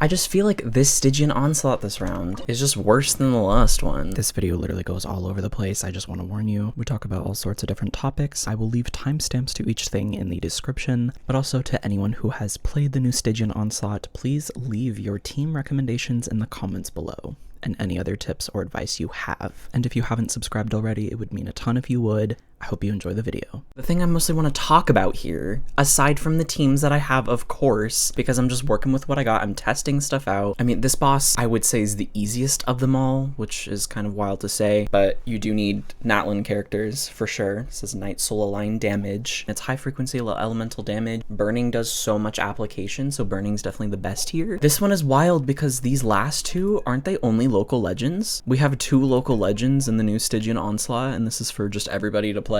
I just feel like this Stygian onslaught this round is just worse than the last one. This video literally goes all over the place. I just want to warn you. We talk about all sorts of different topics. I will leave timestamps to each thing in the description, but also to anyone who has played the new Stygian onslaught, please leave your team recommendations in the comments below, and any other tips or advice you have. And if you haven't subscribed already, it would mean a ton if you would. I hope you enjoy the video. The thing I mostly want to talk about here, aside from the teams that I have, of course, because I'm just working with what I got, I'm testing stuff out. I mean, this boss, I would say, is the easiest of them all, which is kind of wild to say, but you do need Natlan characters for sure. This is Night Soul Align damage. It's high frequency elemental damage. Burning does so much application, so Burning's definitely the best here. This one is wild because these last two, aren't they only local legends? We have 2 local legends in the new Stygian onslaught, and this is for just everybody to play.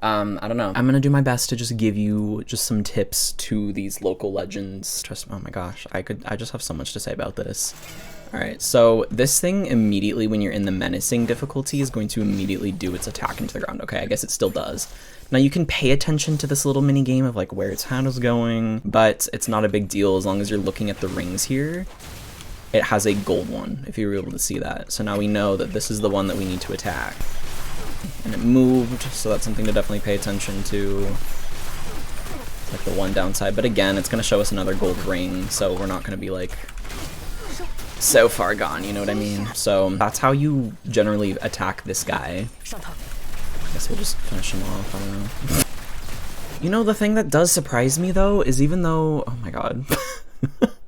I don't know. I'm gonna do my best to just give you just some tips to these local legends. Trust me, oh my gosh, I just have so much to say about this. All right, so this thing immediately when you're in the menacing difficulty is going to immediately do its attack into the ground. Okay, I guess it still does. Now you can pay attention to this little mini game of like where its hand is going, but it's not a big deal as long as you're looking at the rings here. It has a gold one, if you were able to see that. So now we know that this is the one that we need to attack. And it moved, so that's something to definitely pay attention to. It's like the one downside, but again, it's gonna show us another gold ring, so we're not gonna be like so far gone, you know what I mean? So that's how you generally attack this guy. I guess we'll just finish him off, I don't know. You know, the thing that does surprise me though, is even though, oh my god.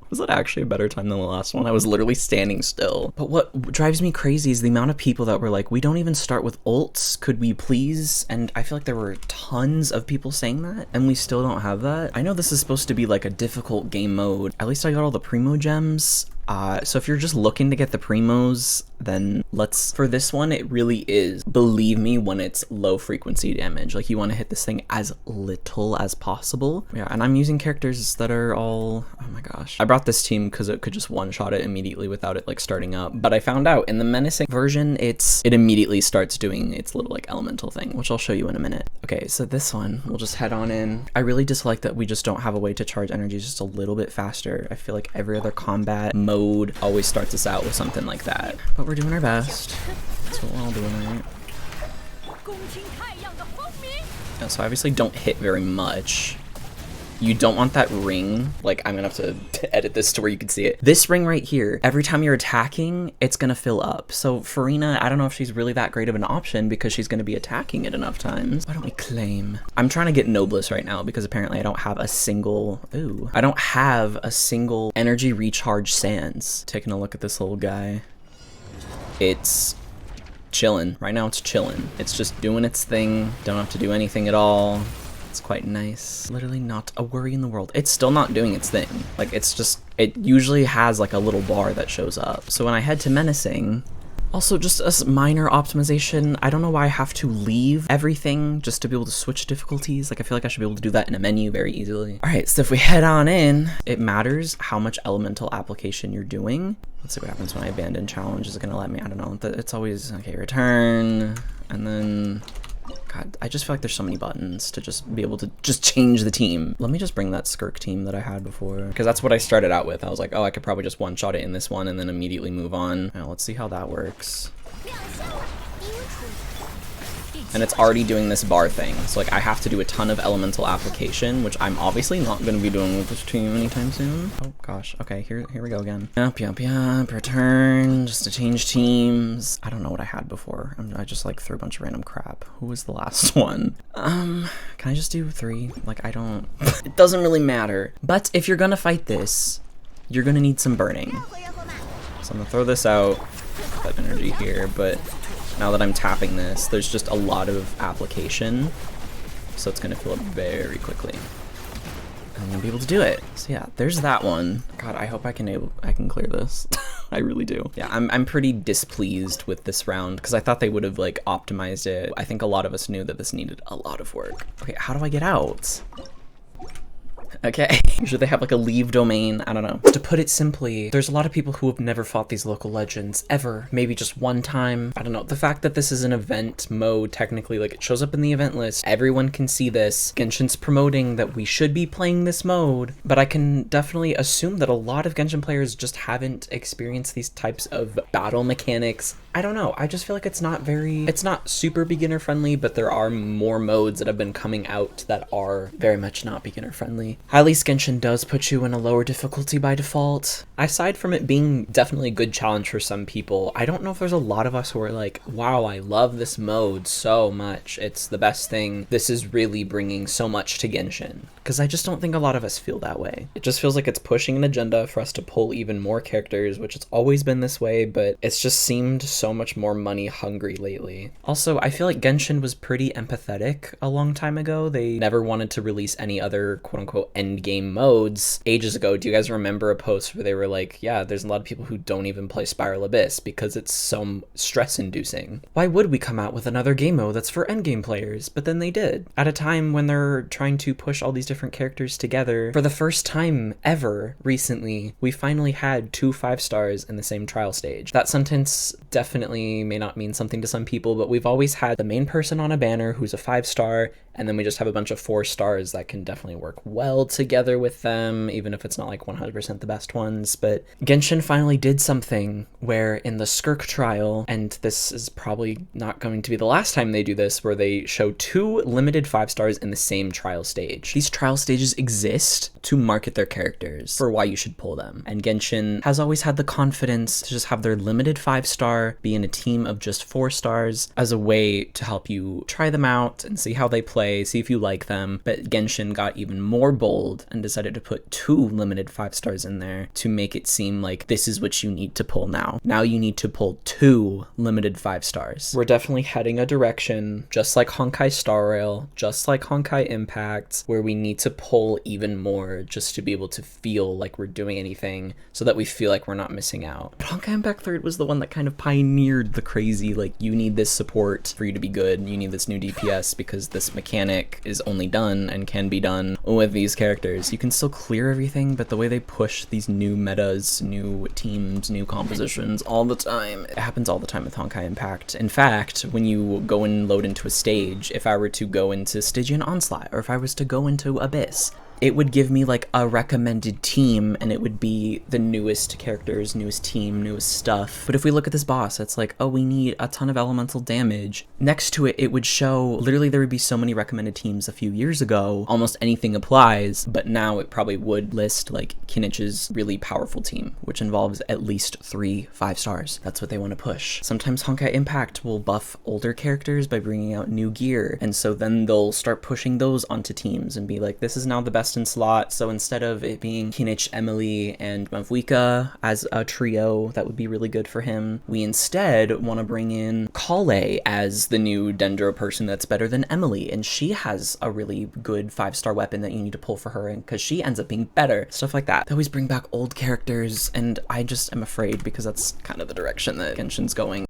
Was it actually a better time than the last one? I was literally standing still. But what drives me crazy is the amount of people that were like, we don't even start with ults, could we please? And I feel like there were tons of people saying that, and we still don't have that. I know this is supposed to be like a difficult game mode. At least I got all the primo gems. So if you're just looking to get the primos, then for this one, it really is, believe me, when it's low frequency damage. Like you want to hit this thing as little as possible. Yeah, and I'm using characters that are all, oh my gosh. I brought this team because it could just one-shot it immediately without it like starting up. But I found out in the menacing version, it immediately starts doing its little like elemental thing, which I'll show you in a minute. Okay, so this one, we'll just head on in. I really dislike that we just don't have a way to charge energy just a little bit faster. I feel like every other combat mode always starts us out with something like that. But we're doing our best. That's what we're all doing, right? Yeah, so I obviously don't hit very much. You don't want that ring. Like, I'm gonna have to edit this to where you can see it. This ring right here, every time you're attacking, it's gonna fill up. So Farina, I don't know if she's really that great of an option because she's gonna be attacking it enough times. Why don't we claim? I'm trying to get Noblesse right now because apparently I don't have a single, I don't have a single energy recharge sands. Taking a look at this little guy. It's chilling. Right now it's chilling. It's just doing its thing. Don't have to do anything at all. It's quite nice. Literally not a worry in the world. It's still not doing its thing. Like, it's just, it usually has like a little bar that shows up. So when I head to menacing, also just a minor optimization. I don't know why I have to leave everything just to be able to switch difficulties. Like, I feel like I should be able to do that in a menu very easily. All right, so if we head on in, it matters how much elemental application you're doing. Let's see what happens when I abandon challenge. Is it gonna let me? I don't know. It's always, okay, return, and then, God, I just feel like there's so many buttons to just be able to just change the team. Let me just bring that Skirk team that I had before, because that's what I started out with. I was like, oh, I could probably just one-shot it in this one and then immediately move on. Now, let's see how that works. And it's already doing this bar thing. So like I have to do a ton of elemental application, which I'm obviously not going to be doing with this team anytime soon. Oh gosh. Okay, here we go again. Yup, return, just to change teams. I don't know what I had before. I just like threw a bunch of random crap. Who was the last one? Can I just do 3? Like I don't, it doesn't really matter. But if you're gonna fight this, you're gonna need some burning. So I'm gonna throw this out, that energy here, but now that I'm tapping this, there's just a lot of application, so it's gonna fill up very quickly. I'm gonna be able to do it. So yeah, there's that one. God, I hope I can clear this. I really do. Yeah, I'm pretty displeased with this round because I thought they would have like optimized it. I think a lot of us knew that this needed a lot of work. Okay, how do I get out? Okay. Usually they have like a leave domain. I don't know. To put it simply, there's a lot of people who have never fought these local legends ever. Maybe just one time. I don't know. The fact that this is an event mode, technically, like it shows up in the event list. Everyone can see this. Genshin's promoting that we should be playing this mode, but I can definitely assume that a lot of Genshin players just haven't experienced these types of battle mechanics. I don't know. I just feel like it's not super beginner friendly, but there are more modes that have been coming out that are very much not beginner friendly. At least Genshin does put you in a lower difficulty by default. Aside from it being definitely a good challenge for some people, I don't know if there's a lot of us who are like, wow, I love this mode so much. It's the best thing. This is really bringing so much to Genshin. Because I just don't think a lot of us feel that way. It just feels like it's pushing an agenda for us to pull even more characters, which it's always been this way, but it's just seemed so much more money hungry lately. Also, I feel like Genshin was pretty empathetic a long time ago. They never wanted to release any other quote-unquote endgame modes. Ages ago, do you guys remember a post where they were like, yeah, there's a lot of people who don't even play Spiral Abyss because it's so stress-inducing. Why would we come out with another game mode that's for endgame players? But then they did. At a time when they're trying to push all these different characters together. For the first time ever recently, we finally had 2 5-stars in the same trial stage. That sentence definitely may not mean something to some people, but we've always had the main person on a banner who's a 5-star, and then we just have a bunch of 4 stars that can definitely work well together with them, even if it's not like 100% the best ones. But Genshin finally did something where in the Chrn trial, and this is probably not going to be the last time they do this, where they show 2 limited 5-stars in the same trial stage. These trial stages exist to market their characters for why you should pull them. And Genshin has always had the confidence to just have their limited 5-star be in a team of just 4 stars as a way to help you try them out and see how they play, see if you like them. But Genshin got even more bold and decided to put 2 limited 5-stars in there to make it seem like this is what you need to pull now. Now you need to pull 2 limited 5-stars. We're definitely heading a direction, just like Honkai Star Rail, just like Honkai Impact, where we need to pull even more just to be able to feel like we're doing anything so that we feel like we're not missing out. But Honkai Impact 3rd was the one that kind of pioneered the crazy, like, you need this support for you to be good, you need this new DPS because this mechanic is only done and can be done with these characters. You can still clear everything, but the way they push these new metas, new teams, new compositions all the time, it happens all the time with Honkai Impact. In fact, when you go and load into a stage, if I were to go into Stygian Onslaught, or if I was to go into Abyss, it would give me like a recommended team, and it would be the newest characters, newest team, newest stuff. But if we look at this boss, it's like, oh, we need a ton of elemental damage. Next to it, it would show, literally there would be so many recommended teams a few years ago, almost anything applies, but now it probably would list like Kinnich's really powerful team, which involves at least 3 5-stars. That's what they want to push. Sometimes Honkai Impact will buff older characters by bringing out new gear, and so then they'll start pushing those onto teams and be like, this is now the best in slot. So instead of it being Kinnich, Emily, and Mavwika as a trio that would be really good for him, we instead want to bring in Kale as the new Dendro person that's better than Emily, and she has a really good 5-star weapon that you need to pull for her, and because she ends up being better. Stuff like that. They always bring back old characters, and I just am afraid because that's kind of the direction that Genshin's going.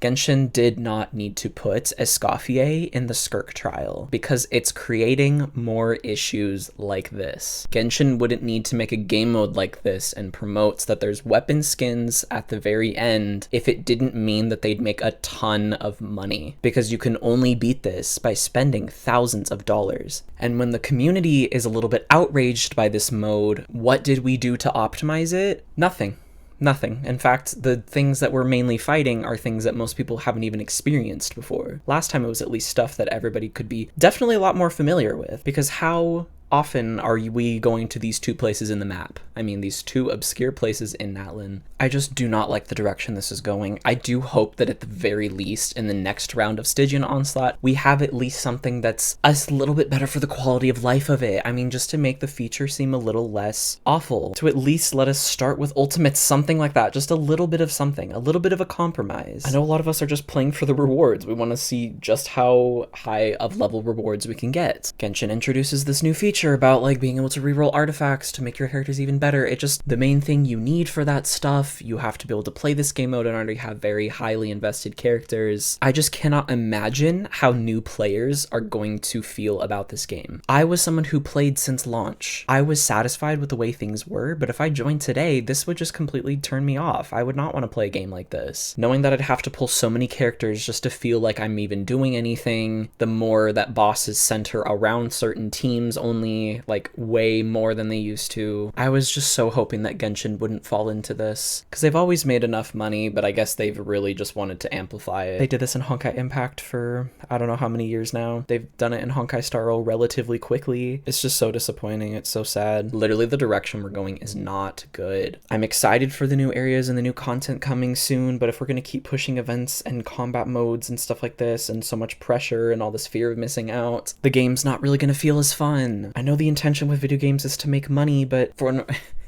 Genshin did not need to put Escoffier in the Chrn trial because it's creating more issues like this. Genshin wouldn't need to make a game mode like this and promotes that there's weapon skins at the very end if it didn't mean that they'd make a ton of money, because you can only beat this by spending thousands of dollars. And when the community is a little bit outraged by this mode, what did we do to optimize it? Nothing. Nothing. In fact, the things that we're mainly fighting are things that most people haven't even experienced before. Last time it was at least stuff that everybody could be definitely a lot more familiar with, because how often are we going to these 2 places in the map? I mean, these 2 obscure places in Natlan. I just do not like the direction this is going. I do hope that at the very least in the next round of Stygian Onslaught, we have at least something that's a little bit better for the quality of life of it. I mean, just to make the feature seem a little less awful, to at least let us start with ultimates, something like that. Just a little bit of something, a little bit of a compromise. I know a lot of us are just playing for the rewards. We want to see just how high of level rewards we can get. Genshin introduces this new feature feature about like being able to reroll artifacts to make your characters even better. It just, the main thing you need for that stuff, you have to be able to play this game mode and already have very highly invested characters. I just cannot imagine how new players are going to feel about this game. I was someone who played since launch. I was satisfied with the way things were, but if I joined today, this would just completely turn me off. I would not want to play a game like this. Knowing that I'd have to pull so many characters just to feel like I'm even doing anything, the more that bosses center around certain teams only, like way more than they used to. I was just so hoping that Genshin wouldn't fall into this, because they've always made enough money, but I guess they've really just wanted to amplify it. They did this in Honkai Impact for I don't know how many years now. They've done it in Honkai Star Rail relatively quickly. It's just so disappointing. It's so sad. Literally the direction we're going is not good. I'm excited for the new areas and the new content coming soon, but if we're going to keep pushing events and combat modes and stuff like this and so much pressure and all this fear of missing out, the game's not really going to feel as fun. I know the intention with video games is to make money, but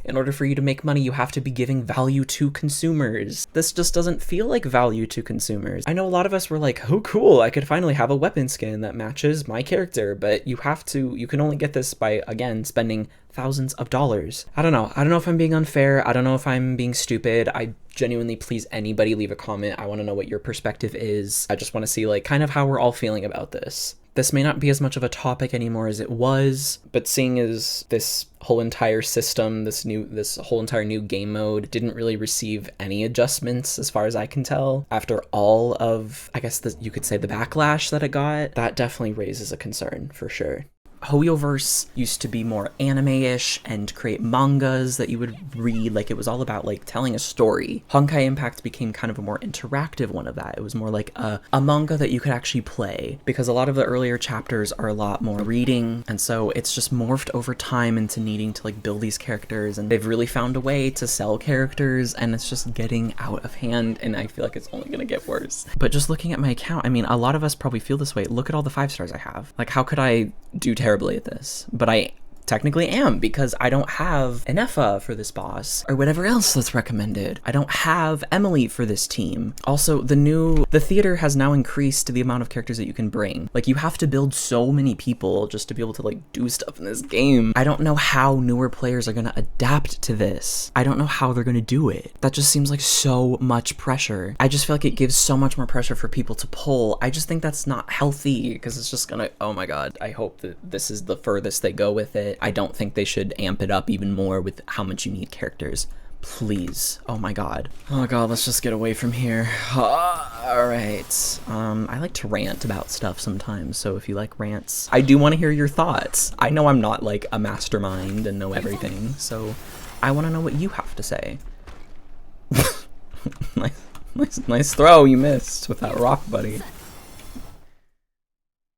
in order for you to make money, you have to be giving value to consumers. This just doesn't feel like value to consumers. I know a lot of us were like, oh cool, I could finally have a weapon skin that matches my character, but you can only get this by, again, spending thousands of dollars. I don't know if I'm being unfair. I don't know if I'm being stupid. I genuinely, please, anybody leave a comment. I want to know what your perspective is. I just want to see like kind of how we're all feeling about this. This may not be as much of a topic anymore as it was, but seeing as this whole entire system, this whole entire new game mode didn't really receive any adjustments as far as I can tell, after all of, I guess you could say, the backlash that it got, that definitely raises a concern for sure. Hoyoverse used to be more anime-ish and create mangas that you would read, like it was all about like telling a story. Honkai Impact became kind of a more interactive one of that. It was more like a manga that you could actually play, because a lot of the earlier chapters are a lot more reading, and so it's just morphed over time into needing to like build these characters, and they've really found a way to sell characters, and it's just getting out of hand, and I feel like it's only gonna get worse. But just looking at my account, I mean, a lot of us probably feel this way. Look at all the 5 stars I have. Like, how could I do terribly at this? But I technically am, because I don't have an Effa for this boss or whatever else that's recommended. I don't have Emily for this team. Also, the theater has now increased to the amount of characters that you can bring. Like, you have to build so many people just to be able to like do stuff in this game. I don't know how newer players are gonna adapt to this. I don't know how they're gonna do it. That just seems like so much pressure. I just feel like it gives so much more pressure for people to pull. I just think that's not healthy, because it's just gonna, oh my god, I hope that this is the furthest they go with it. I don't think they should amp it up even more with how much you need characters. Please. Oh my god. Oh god, let's just get away from here. Alright. I like to rant about stuff sometimes, so if you like rants, I do want to hear your thoughts. I know I'm not like a mastermind and know everything, so I want to know what you have to say. Nice throw, you missed with that rock, buddy.